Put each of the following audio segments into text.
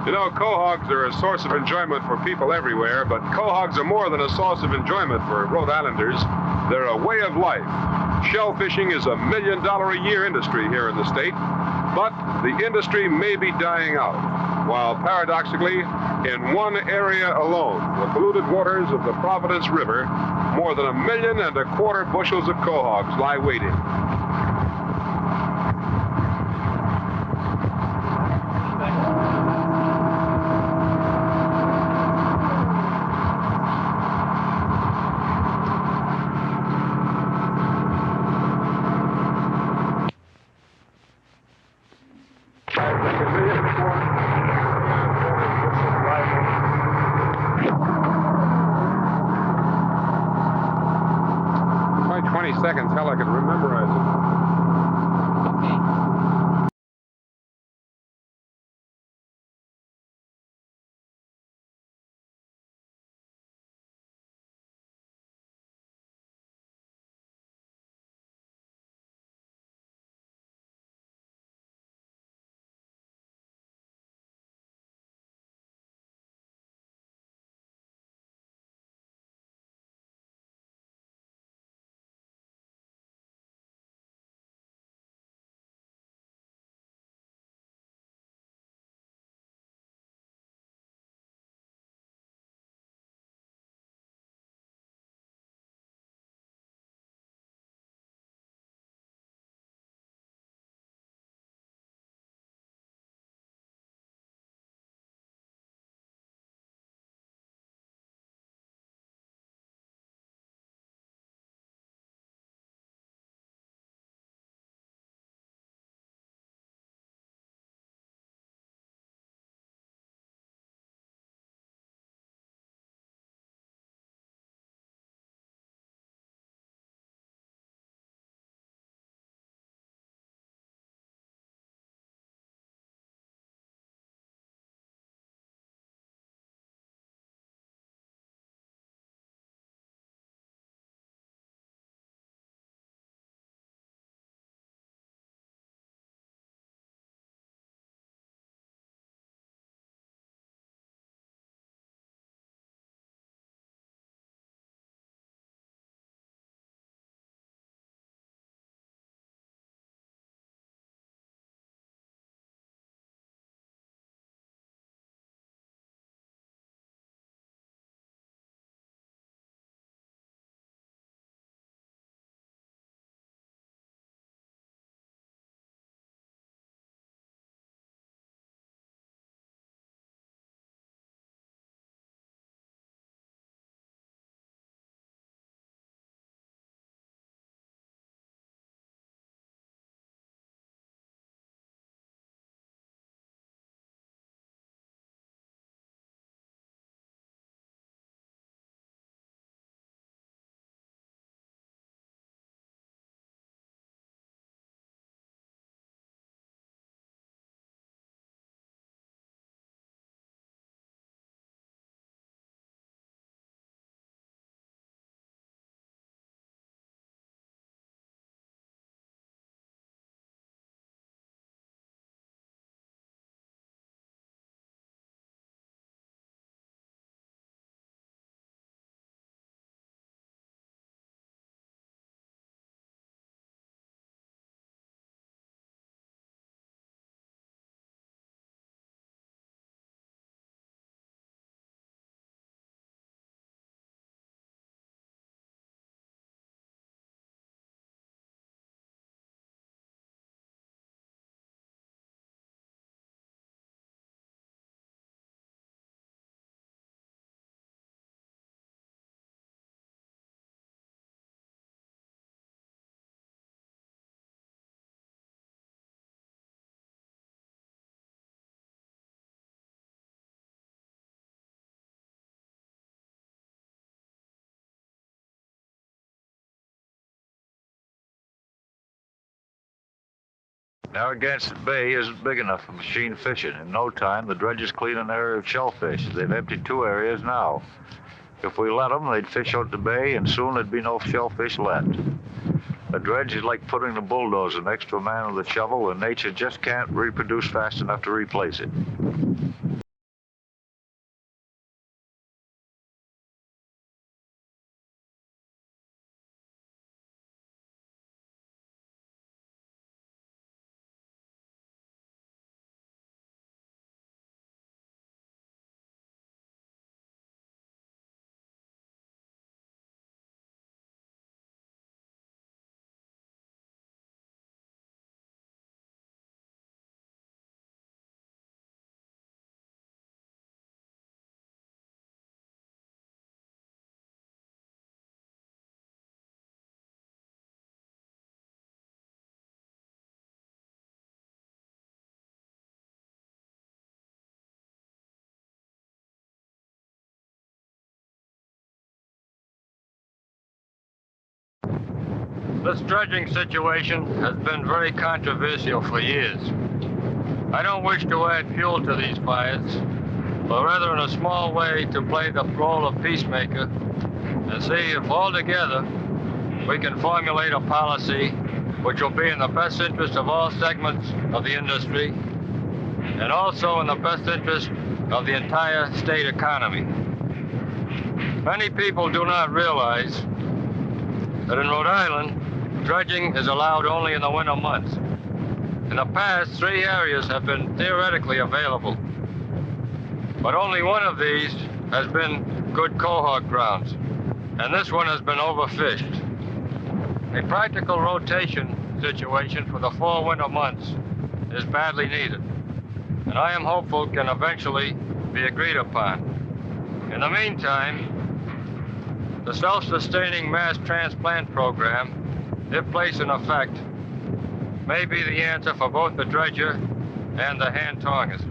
You know, quahogs are a source of enjoyment for people everywhere, but quahogs are more than a source of enjoyment for Rhode Islanders. They're a way of life. Shell fishing is a $1 million a year industry here in the state, but the industry may be dying out, while paradoxically, in one area alone, the polluted waters of the Providence River, more than 1.25 million bushels of quahogs lie waiting. By 20 seconds, hell, I could memorize it. Narragansett Bay isn't big enough for machine fishing. In no time, the dredges clean an area of shellfish. They've emptied 2 areas now. If we let them, they'd fish out the bay, and soon there'd be no shellfish left. A dredge is like putting the bulldozer next to a man with a shovel, and nature just can't reproduce fast enough to replace it. This dredging situation has been very controversial for years. I don't wish to add fuel to these fires, but rather in a small way to play the role of peacemaker and see if all together we can formulate a policy which will be in the best interest of all segments of the industry and also in the best interest of the entire state economy. Many people do not realize that in Rhode Island, dredging is allowed only in the winter months. In the past, 3 areas have been theoretically available, but only one of these has been good quahog grounds, and this one has been overfished. A practical rotation situation for the 4 winter months is badly needed, and I am hopeful can eventually be agreed upon. In the meantime, the self-sustaining mass transplant program, if placed in effect, may be the answer for both the dredger and the hand tongers.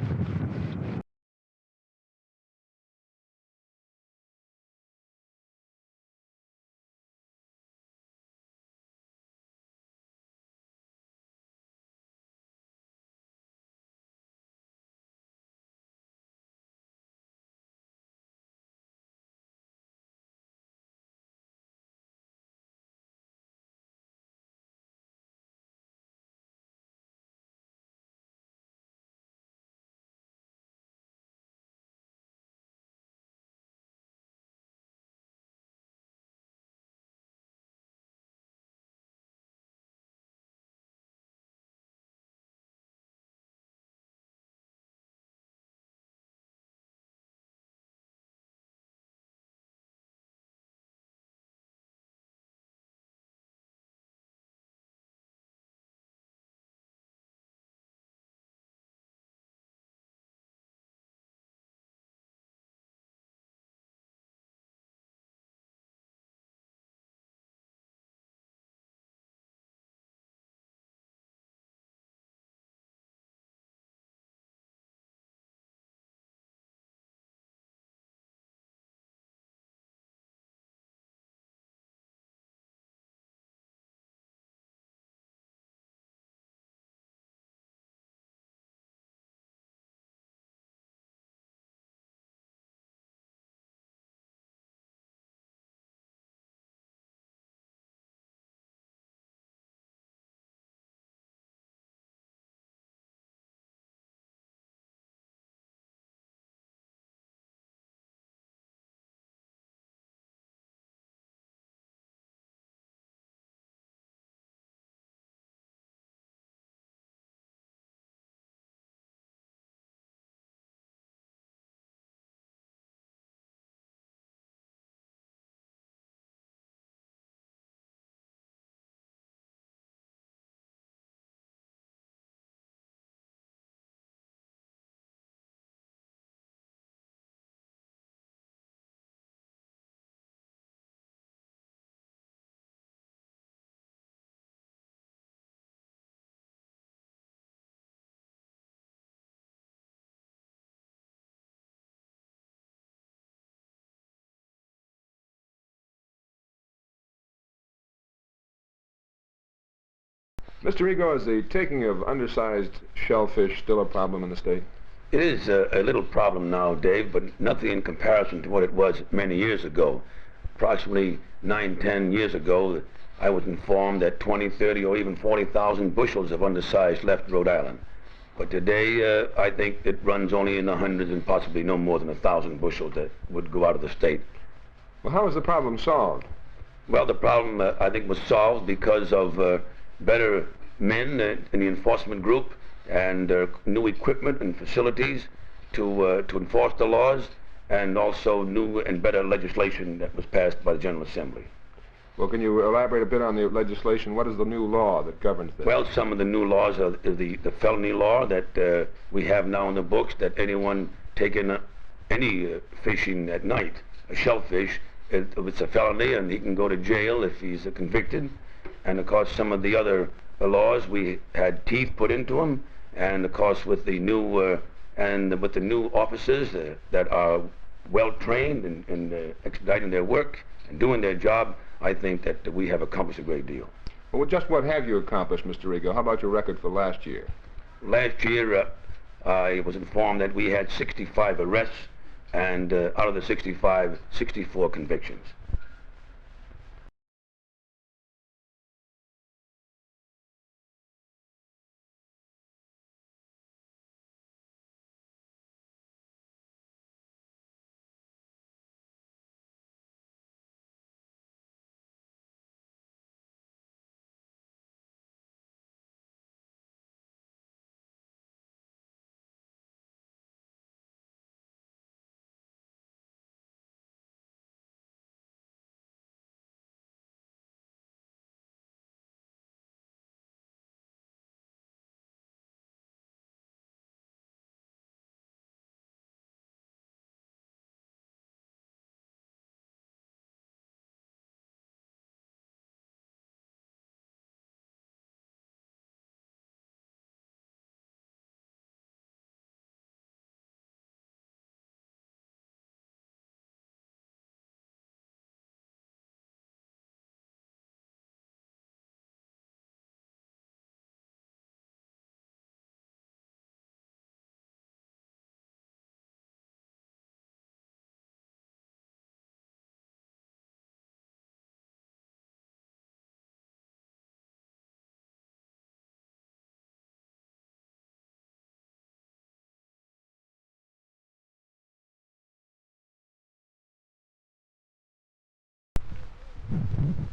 Mr. Rigo, is the taking of undersized shellfish still a problem in the state? It is a little problem now, Dave, but nothing in comparison to what it was many years ago. Approximately 9-10 years ago, I was informed that 20, 30, or even 40,000 bushels of undersized left Rhode Island. But today, I think it runs only in the hundreds and possibly no more than 1,000 bushels that would go out of the state. Well, how is the problem solved? Well, the problem, I think, was solved because of better men in the enforcement group and new equipment and facilities to enforce the laws, and also new and better legislation that was passed by the General Assembly. Well, can you elaborate a bit on the legislation? What is the new law that governs this? Well, some of the new laws are the felony law that we have now in the books, that anyone taking any fishing at night, a shellfish, it's a felony and he can go to jail if he's convicted. And of course, some of the other laws, we had teeth put into them, and of course with the new with the new officers that are well trained and expediting their work and doing their job, I think that we have accomplished a great deal. Well, just what have you accomplished, Mr. Rigo? How about your record for last year? Last year, I was informed that we had 65 arrests, and out of the 65, 64 convictions.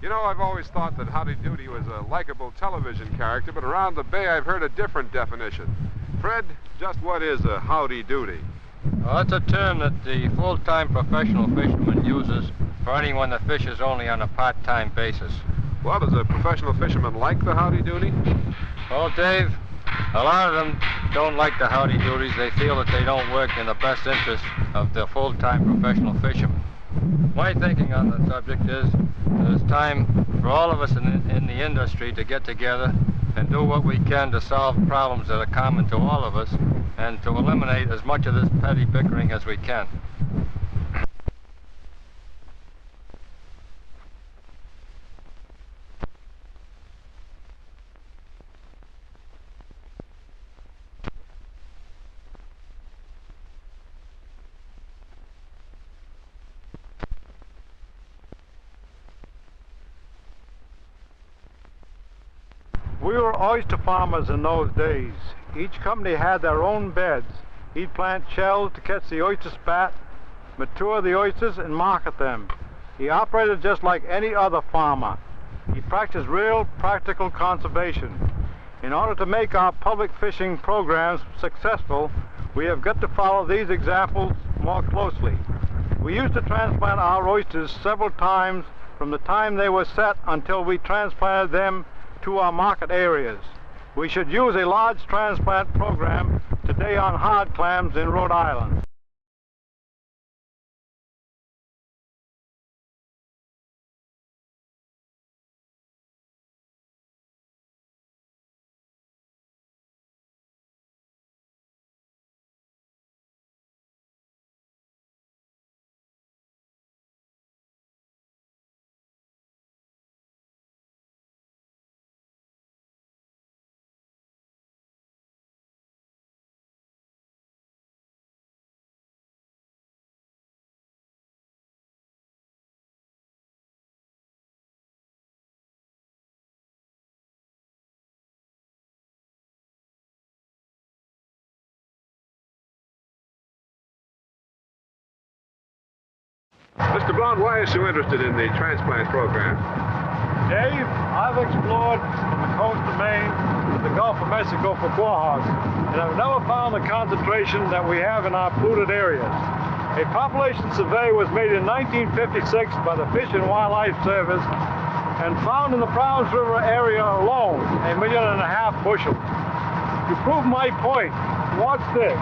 You know, I've always thought that Howdy Doody was a likable television character, but around the Bay I've heard a different definition. Fred, just what is a Howdy Doody? Well, it's a term that the full-time professional fisherman uses for anyone that fishes only on a part-time basis. Well, does a professional fisherman like the Howdy Doody? Well, Dave, a lot of them don't like the Howdy Doodies. They feel that they don't work in the best interest of the full-time professional fisherman. My thinking on the subject is that it's time for all of us in the industry to get together and do what we can to solve problems that are common to all of us and to eliminate as much of this petty bickering as we can. We were oyster farmers in those days. Each company had their own beds. He'd plant shells to catch the oyster spat, mature the oysters, and market them. He operated just like any other farmer. He practiced real practical conservation. In order to make our public fishing programs successful, we have got to follow these examples more closely. We used to transplant our oysters several times from the time they were set until we transplanted them to our market areas. We should use a large transplant program today on hard clams in Rhode Island. Mr. Blount, why are you so interested in the transplant program? Dave, I've explored from the coast of Maine to the Gulf of Mexico for quahogs, and I've never found the concentration that we have in our polluted areas. A population survey was made in 1956 by the Fish and Wildlife Service and found in the Browns River area alone 1.5 million bushels. To prove my point, watch this.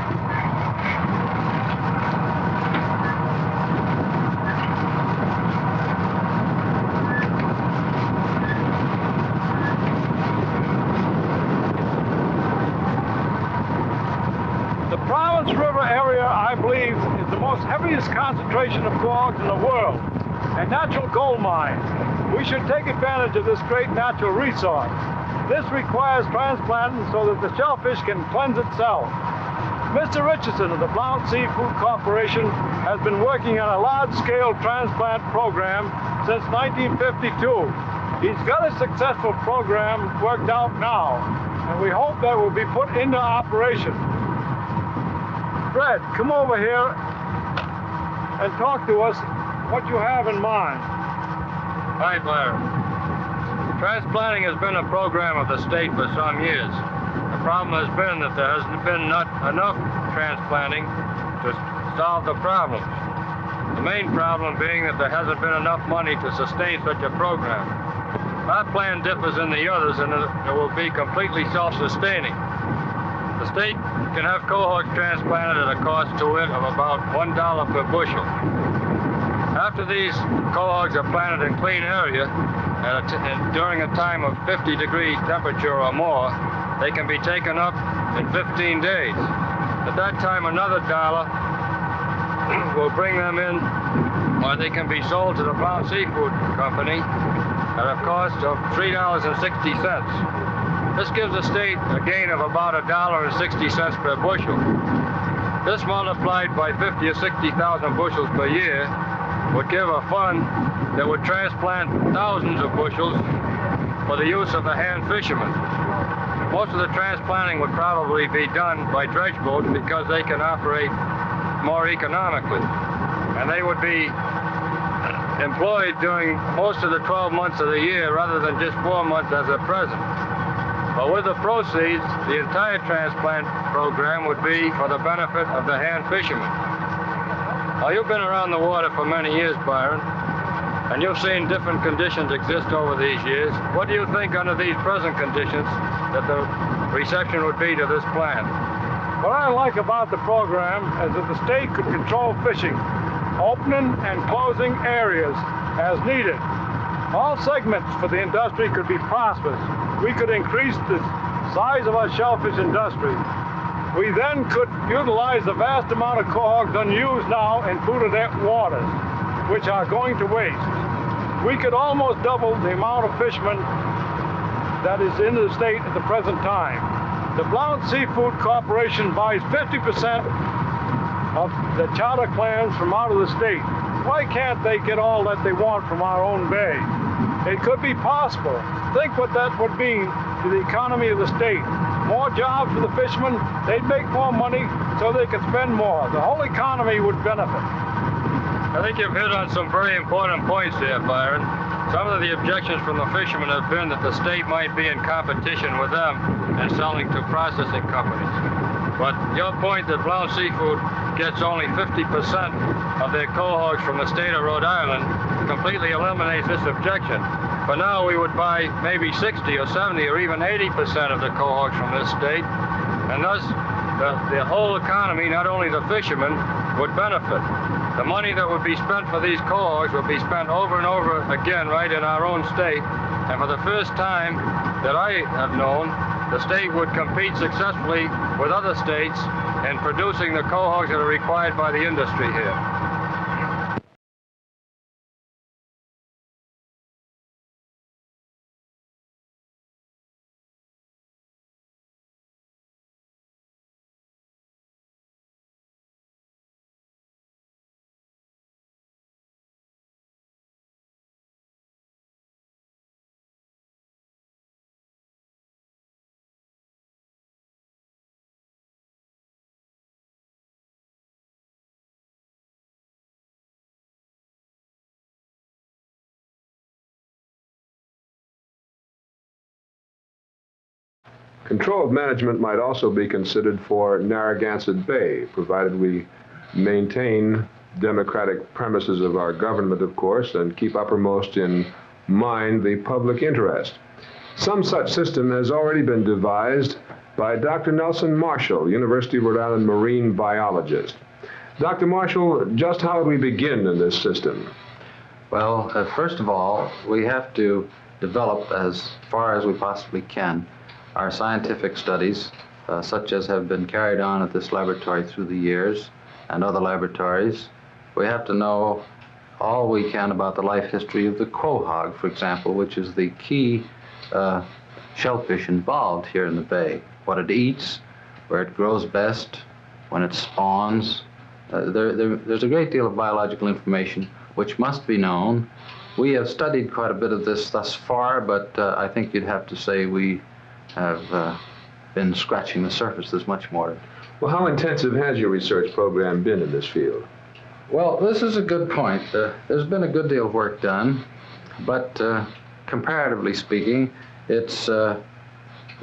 The Browns River area, I believe, is the most heaviest concentration of quahogs in the world, a natural gold mine. We should take advantage of this great natural resource. This requires transplanting so that the shellfish can cleanse itself. Mr. Richardson of the Blount Seafood Corporation has been working on a large-scale transplant program since 1952. He's got a successful program worked out now, and we hope that will be put into operation. Fred, come over here and talk to us what you have in mind. Hi, Byron. Transplanting has been a program of the state for some years. The problem has been that there hasn't been not enough transplanting to solve the problems. The main problem being that there hasn't been enough money to sustain such a program. Our plan differs in the others, and it will be completely self-sustaining. The state can have cohogs transplanted at a cost to it of about $1 per bushel. After these cohogs are planted in clean area, during a time of 50-degree temperature or more, they can be taken up in 15 days. At that time, another dollar will bring them in, or they can be sold to the Blount Seafood Company at a cost of $3.60. This gives the state a gain of about $1.60 per bushel. This multiplied by 50 or 60,000 bushels per year would give a fund that would transplant thousands of bushels for the use of the hand fishermen. Most of the transplanting would probably be done by dredge boats because they can operate more economically. And they would be employed during most of the 12 months of the year rather than just 4 months as at present. But with the proceeds, the entire transplant program would be for the benefit of the hand fishermen. Now, you've been around the water for many years, Byron, and you've seen different conditions exist over these years. What do you think under these present conditions that the reception would be to this plan? What I like about the program is that the state could control fishing, opening and closing areas as needed. All segments for the industry could be prosperous. We could increase the size of our shellfish industry. We then could utilize the vast amount of cohogs unused now in Bernadette waters, which are going to waste. We could almost double the amount of fishermen that is in the state at the present time. The Blount Seafood Corporation buys 50% of the charter clams from out of the state. Why can't they get all that they want from our own bay? It could be possible. Think what that would mean to the economy of the state. More jobs for the fishermen, they'd make more money so they could spend more. The whole economy would benefit. I think you've hit on some very important points there, Byron. Some of the objections from the fishermen have been that the state might be in competition with them and selling to processing companies. But your point that Blount Seafood gets only 50% of their cohogs from the state of Rhode Island completely eliminates this objection. For now, we would buy maybe 60 or 70 or even 80% of the cohogs from this state, and thus the whole economy, not only the fishermen, would benefit. The money that would be spent for these cohogs would be spent over and over again right in our own state, and for the first time that I have known, the state would compete successfully with other states in producing the cohogs that are required by the industry here. Control of management might also be considered for Narragansett Bay, provided we maintain democratic premises of our government, of course, and keep uppermost in mind the public interest. Some such system has already been devised by Dr. Nelson Marshall, University of Rhode Island marine biologist. Dr. Marshall, just how would we begin in this system? Well, first of all, we have to develop as far as we possibly can our scientific studies, such as have been carried on at this laboratory through the years and other laboratories. We have to know all we can about the life history of the quahog, for example, which is the key shellfish involved here in the bay. What it eats, where it grows best, when it spawns. There's a great deal of biological information which must be known. We have studied quite a bit of this thus far, but I think you'd have to say we have been scratching the surface. There's much more. Well, how intensive has your research program been in this field? Well, this is a good point. There's been a good deal of work done, but comparatively speaking, it's of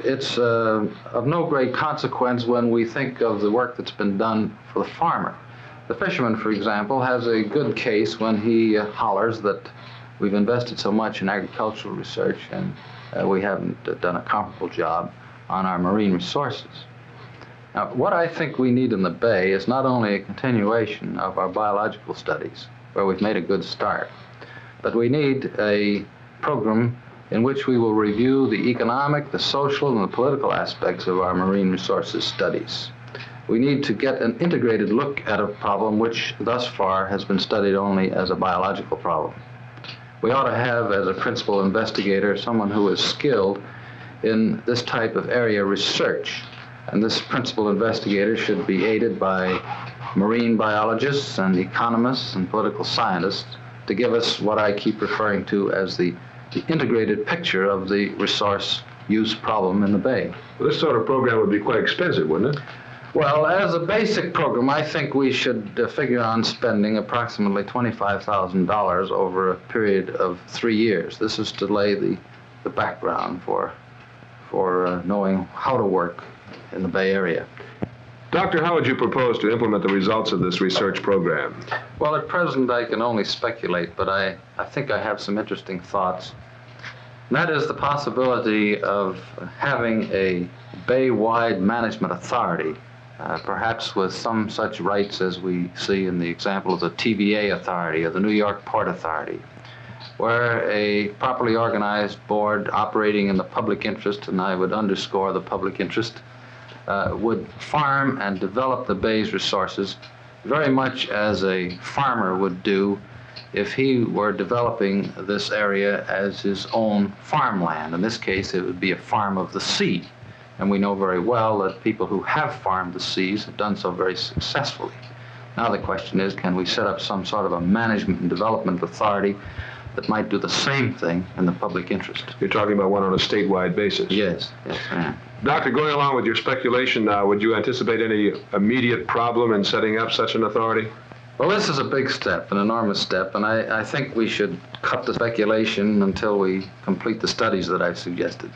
no great consequence when we think of the work that's been done for the farmer. The fisherman, for example, has a good case when he hollers that we've invested so much in agricultural research and we haven't done a comparable job on our marine resources. Now, what I think we need in the bay is not only a continuation of our biological studies, where we've made a good start, but we need a program in which we will review the economic, the social, and the political aspects of our marine resources studies. We need to get an integrated look at a problem which thus far has been studied only as a biological problem. We ought to have, as a principal investigator, someone who is skilled in this type of area research. And this principal investigator should be aided by marine biologists and economists and political scientists to give us what I keep referring to as the integrated picture of the resource use problem in the bay. Well, this sort of program would be quite expensive, wouldn't it? Well, as a basic program, I think we should figure on spending approximately $25,000 over a period of 3 years. This is to lay the background for knowing how to work in the Bay Area. Doctor, how would you propose to implement the results of this research program? Well, at present I can only speculate, but I think I have some interesting thoughts. And that is the possibility of having a bay-wide management authority, perhaps with some such rights as we see in the example of the TVA Authority or the New York Port Authority, where a properly organized board operating in the public interest, and I would underscore the public interest, would farm and develop the bay's resources very much as a farmer would do if he were developing this area as his own farmland. In this case, it would be a farm of the sea. And we know very well that people who have farmed the seas have done so very successfully. Now the question is, can we set up some sort of a management and development authority that might do the same thing in the public interest? You're talking about one on a statewide basis? Yes, yes, I am. Doctor, going along with your speculation now, would you anticipate any immediate problem in setting up such an authority? Well, this is a big step, an enormous step, and I think we should cut the speculation until we complete the studies that I've suggested.